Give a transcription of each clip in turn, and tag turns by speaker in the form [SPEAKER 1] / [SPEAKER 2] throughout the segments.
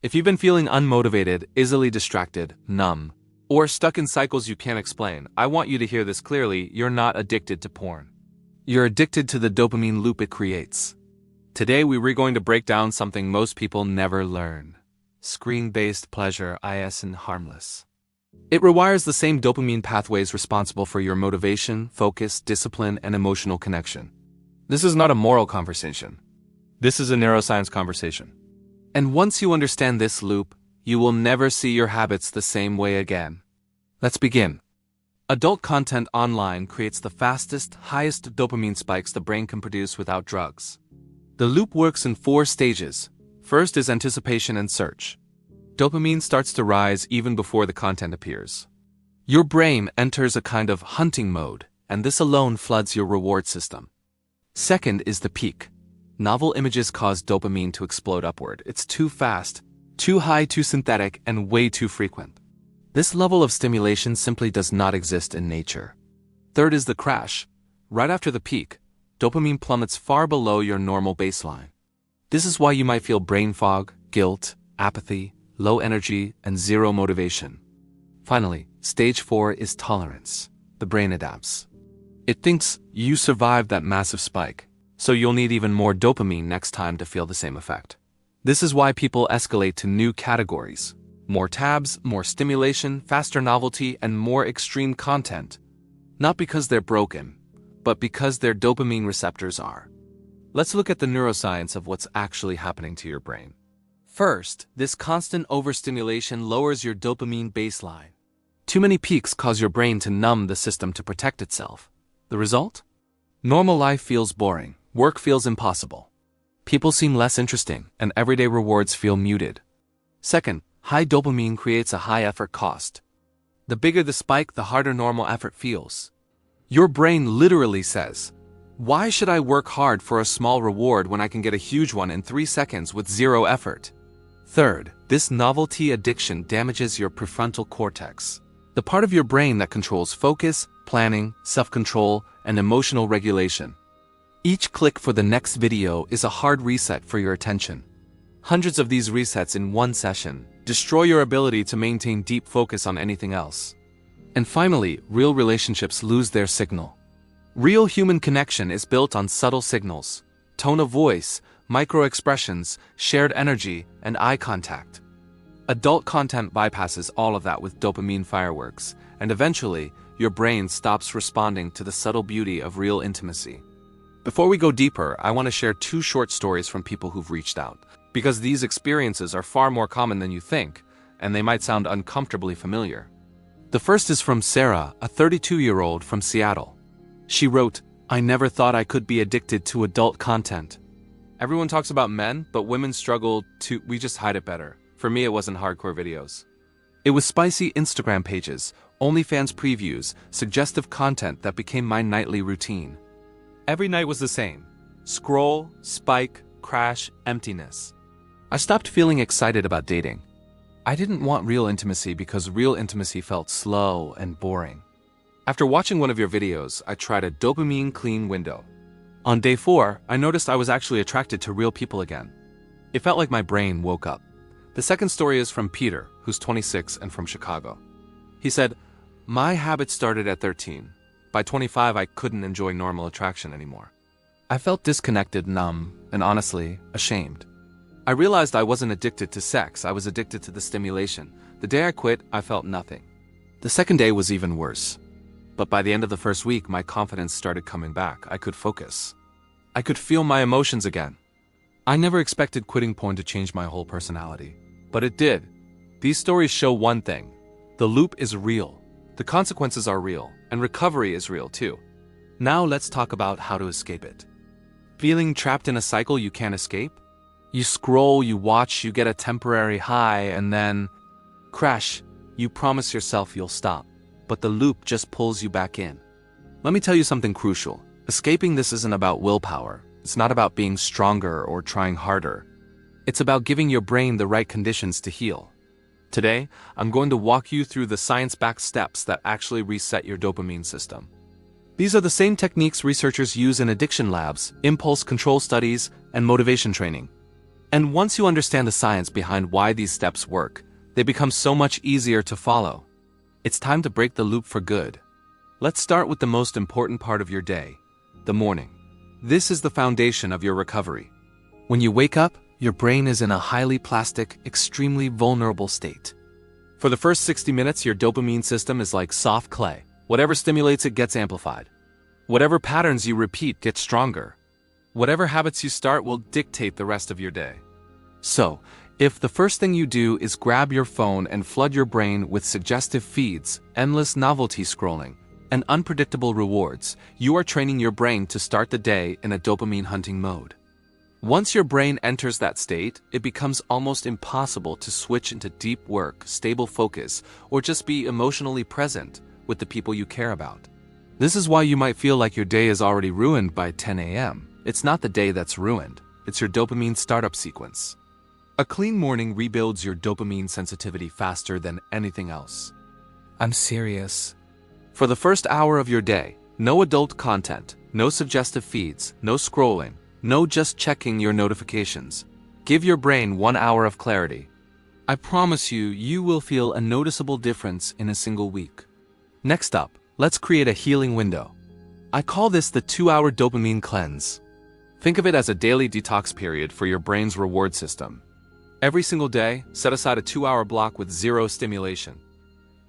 [SPEAKER 1] If you've been feeling unmotivated, easily distracted, numb, or stuck in cycles you can't explain, I want you to hear this clearly: you're not addicted to porn. You're addicted to the dopamine loop it creates. Today we're going to break down something most people never learn. Screen-based pleasure isn't harmless. It rewires the same dopamine pathways responsible for your motivation, focus, discipline, and emotional connection. This is not a moral conversation. This is a neuroscience conversation. And once you understand this loop, you will never see your habits the same way again. Let's begin. Adult content online creates the fastest, highest dopamine spikes the brain can produce without drugs. The loop works in 4 stages. First is anticipation and search. Dopamine starts to rise even before the content appears. Your brain enters a kind of hunting mode, and this alone floods your reward system. Second is the peak. Novel images cause dopamine to explode upward. It's too fast, too high, too synthetic, and way too frequent. This level of stimulation simply does not exist in nature. Third is the crash. Right after the peak, dopamine plummets far below your normal baseline. This is why you might feel brain fog, guilt, apathy, low energy, and zero motivation. Finally, stage 4 is tolerance. The brain adapts. It thinks you survived that massive spike, so you'll need even more dopamine next time to feel the same effect. This is why people escalate to new categories. More tabs, more stimulation, faster novelty, and more extreme content. Not because they're broken, but because their dopamine receptors are. Let's look at the neuroscience of what's actually happening to your brain. First, this constant overstimulation lowers your dopamine baseline. Too many peaks cause your brain to numb the system to protect itself. The result? Normal life feels boring, work feels impossible. People seem less interesting, and everyday rewards feel muted. Second, high dopamine creates a high effort cost. The bigger the spike, the harder normal effort feels. Your brain literally says, "Why should I work hard for a small reward when I can get a huge one in 3 seconds with zero effort?" Third, this novelty addiction damages your prefrontal cortex, the part of your brain that controls focus, planning, self-control, and emotional regulation. Each click for the next video is a hard reset for your attention. Hundreds of these resets in one session destroy your ability to maintain deep focus on anything else. And finally, real relationships lose their signal. Real human connection is built on subtle signals, tone of voice, micro-expressions, shared energy, and eye contact. Adult content bypasses all of that with dopamine fireworks, and eventually, your brain stops responding to the subtle beauty of real intimacy. Before we go deeper, I want to share 2 short stories from people who've reached out, because these experiences are far more common than you think, and they might sound uncomfortably familiar. The first is from Sarah, a 32-year-old from Seattle. She wrote, "I never thought I could be addicted to adult content. Everyone talks about men, but women struggle too. We just hide it better. For me, it wasn't hardcore videos. It was spicy Instagram pages, OnlyFans previews, suggestive content that became my nightly routine. Every night was the same. Scroll, spike, crash, emptiness. I stopped feeling excited about dating. I didn't want real intimacy because real intimacy felt slow and boring. After watching one of your videos, I tried a dopamine clean window. On day 4, I noticed I was actually attracted to real people again. It felt like my brain woke up." The second story is from Peter, who's 26 and from Chicago. He said, "My habit started at 13. By 25, I couldn't enjoy normal attraction anymore. I felt disconnected, numb, and honestly, ashamed. I realized I wasn't addicted to sex, I was addicted to the stimulation. The day I quit, I felt nothing. The second day was even worse. But by the end of the first week, my confidence started coming back. I could focus. I could feel my emotions again. I never expected quitting porn to change my whole personality. But it did. These stories show one thing. The loop is real. The consequences are real, and recovery is real too. Now let's talk about how to escape it. Feeling trapped in a cycle you can't escape? You scroll, you watch, you get a temporary high, and then crash. You promise yourself you'll stop, but the loop just pulls you back in. Let me tell you something crucial. Escaping this isn't about willpower. It's not about being stronger or trying harder. It's about giving your brain the right conditions to heal. Today, I'm going to walk you through the science-backed steps that actually reset your dopamine system. These are the same techniques researchers use in addiction labs, impulse control studies, and motivation training. And once you understand the science behind why these steps work, they become so much easier to follow. It's time to break the loop for good. Let's start with the most important part of your day, the morning. This is the foundation of your recovery. When you wake up, your brain is in a highly plastic, extremely vulnerable state. For the first 60 minutes, your dopamine system is like soft clay. Whatever stimulates it gets amplified. Whatever patterns you repeat get stronger. Whatever habits you start will dictate the rest of your day. So, if the first thing you do is grab your phone and flood your brain with suggestive feeds, endless novelty scrolling, and unpredictable rewards, you are training your brain to start the day in a dopamine hunting mode. Once your brain enters that state, it becomes almost impossible to switch into deep work, stable focus, or just be emotionally present with the people you care about. This is why you might feel like your day is already ruined by 10 a.m. It's not the day that's ruined, it's your dopamine startup sequence. A clean morning rebuilds your dopamine sensitivity faster than anything else. I'm serious. For the first hour of your day, no adult content, no suggestive feeds, no scrolling, no just checking your notifications. Give your brain 1 hour of clarity. I promise you, you will feel a noticeable difference in a single week. Next up, let's create a healing window. I call this the 2-hour dopamine cleanse. Think of it as a daily detox period for your brain's reward system. Every single day, set aside a 2-hour block with zero stimulation.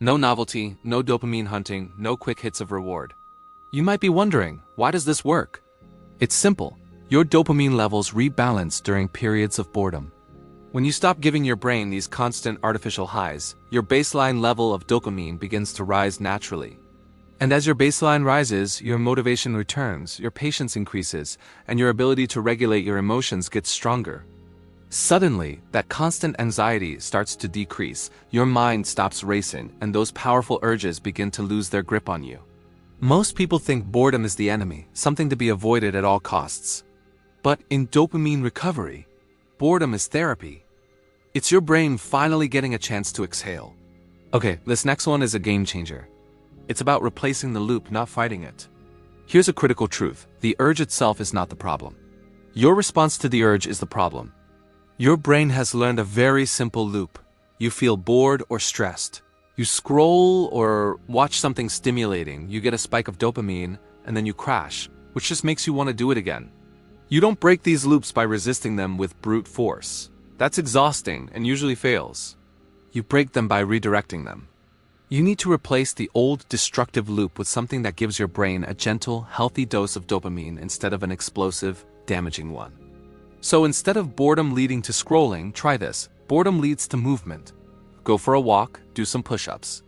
[SPEAKER 1] No novelty, no dopamine hunting, no quick hits of reward. You might be wondering, why does this work? It's simple. Your dopamine levels rebalance during periods of boredom. When you stop giving your brain these constant artificial highs, your baseline level of dopamine begins to rise naturally. And as your baseline rises, your motivation returns, your patience increases, and your ability to regulate your emotions gets stronger. Suddenly, that constant anxiety starts to decrease, your mind stops racing, and those powerful urges begin to lose their grip on you. Most people think boredom is the enemy, something to be avoided at all costs. But in dopamine recovery, boredom is therapy. It's your brain finally getting a chance to exhale. Okay, this next one is a game changer. It's about replacing the loop, not fighting it. Here's a critical truth. The urge itself is not the problem. Your response to the urge is the problem. Your brain has learned a very simple loop. You feel bored or stressed. You scroll or watch something stimulating, you get a spike of dopamine, and then you crash, which just makes you want to do it again. You don't break these loops by resisting them with brute force. That's exhausting and usually fails. You break them by redirecting them. You need to replace the old destructive loop with something that gives your brain a gentle, healthy dose of dopamine instead of an explosive, damaging one. So instead of boredom leading to scrolling, try this. Boredom leads to movement. Go for a walk, do some push-ups.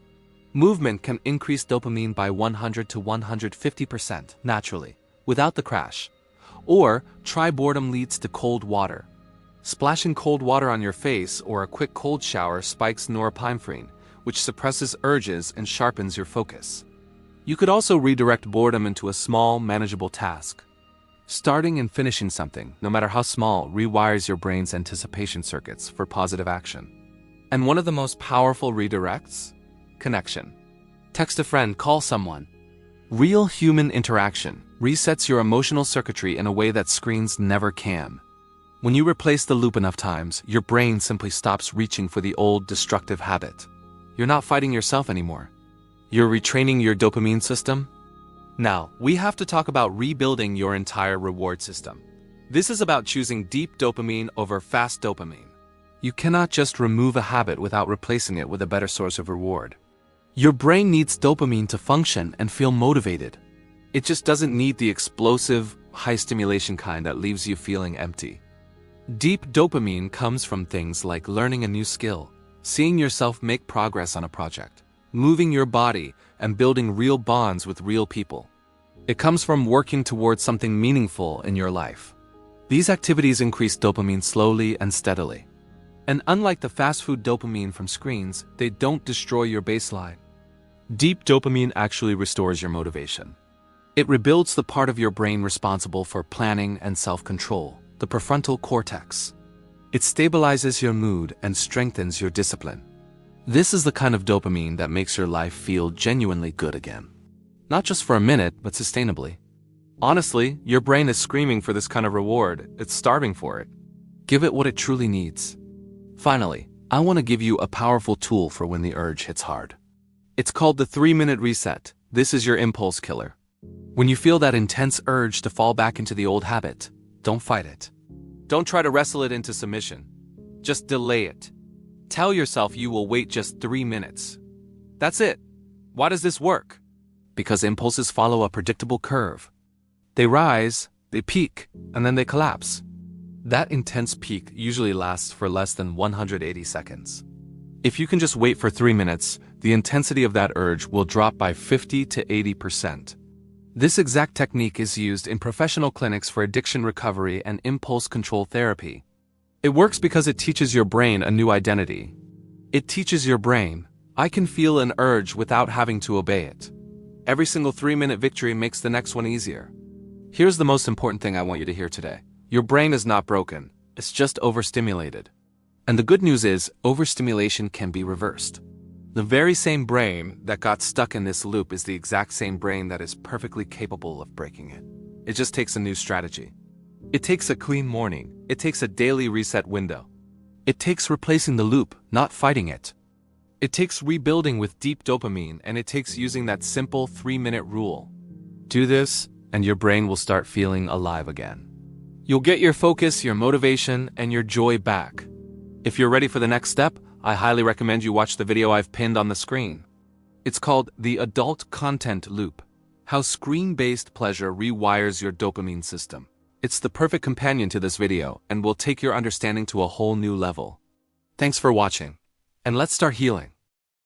[SPEAKER 1] Movement can increase dopamine by 100 to 150% naturally, without the crash. Or try boredom leads to cold water. Splashing cold water on your face or a quick cold shower spikes norepinephrine, which suppresses urges and sharpens your focus. You could also redirect boredom into a small, manageable task. Starting and finishing something, no matter how small, rewires your brain's anticipation circuits for positive action. And one of the most powerful redirects? Connection. Text a friend, call someone. Real human interaction resets your emotional circuitry in a way that screens never can. When you replace the loop enough times, your brain simply stops reaching for the old destructive habit. You're not fighting yourself anymore. You're retraining your dopamine system. Now, we have to talk about rebuilding your entire reward system. This is about choosing deep dopamine over fast dopamine. You cannot just remove a habit without replacing it with a better source of reward. Your brain needs dopamine to function and feel motivated. It just doesn't need the explosive, high-stimulation kind that leaves you feeling empty. Deep dopamine comes from things like learning a new skill, seeing yourself make progress on a project, moving your body, and building real bonds with real people. It comes from working towards something meaningful in your life. These activities increase dopamine slowly and steadily. And unlike the fast food dopamine from screens, they don't destroy your baseline. Deep dopamine actually restores your motivation. It rebuilds the part of your brain responsible for planning and self-control, the prefrontal cortex. It stabilizes your mood and strengthens your discipline. This is the kind of dopamine that makes your life feel genuinely good again. Not just for a minute, but sustainably. Honestly, your brain is screaming for this kind of reward. It's starving for it. Give it what it truly needs. Finally, I want to give you a powerful tool for when the urge hits hard. It's called the 3-minute reset. This is your impulse killer. When you feel that intense urge to fall back into the old habit, don't fight it. Don't try to wrestle it into submission. Just delay it. Tell yourself you will wait just 3 minutes. That's it. Why does this work? Because impulses follow a predictable curve. They rise, they peak, and then they collapse. That intense peak usually lasts for less than 180 seconds. If you can just wait for 3 minutes, the intensity of that urge will drop by 50 to 80%. This exact technique is used in professional clinics for addiction recovery and impulse control therapy. It works because it teaches your brain a new identity. It teaches your brain, I can feel an urge without having to obey it. Every single 3-minute victory makes the next one easier. Here's the most important thing I want you to hear today. Your brain is not broken, it's just overstimulated. And the good news is, overstimulation can be reversed. The very same brain that got stuck in this loop is the exact same brain that is perfectly capable of breaking it. It just takes a new strategy. It takes a clean morning. It takes a daily reset window. It takes replacing the loop, not fighting it. It takes rebuilding with deep dopamine, and it takes using that simple 3-minute rule. Do this, and your brain will start feeling alive again. You'll get your focus, your motivation, and your joy back. If you're ready for the next step, I highly recommend you watch the video I've pinned on the screen. It's called The Adult Content Loop: How Screen-Based Pleasure Rewires Your Dopamine System. It's the perfect companion to this video and will take your understanding to a whole new level. Thanks for watching, and let's start healing.